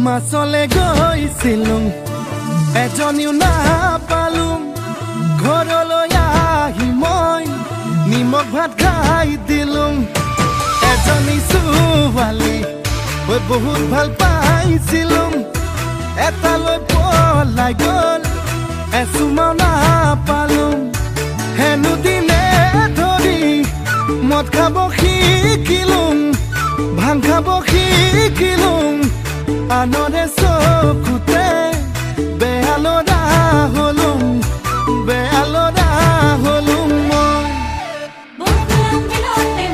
মাছলে গৈছিলুং এজনীও নাপালুং ঘৰলৈ আহি মই নিমখ ভাত খাই দিলুং এজনী ছোৱালী মই বহুত ভাল পাইছিলুং এটালৈ পলাই গ'ল এচুমাও নাপালুং হেনো দিনে ধৰি মদ খাব শিকিলুং ভাং খাব শিকিলুং আনৰে চকুতে বেয়া ল'ৰা হলুং মই বকুলং বিলতে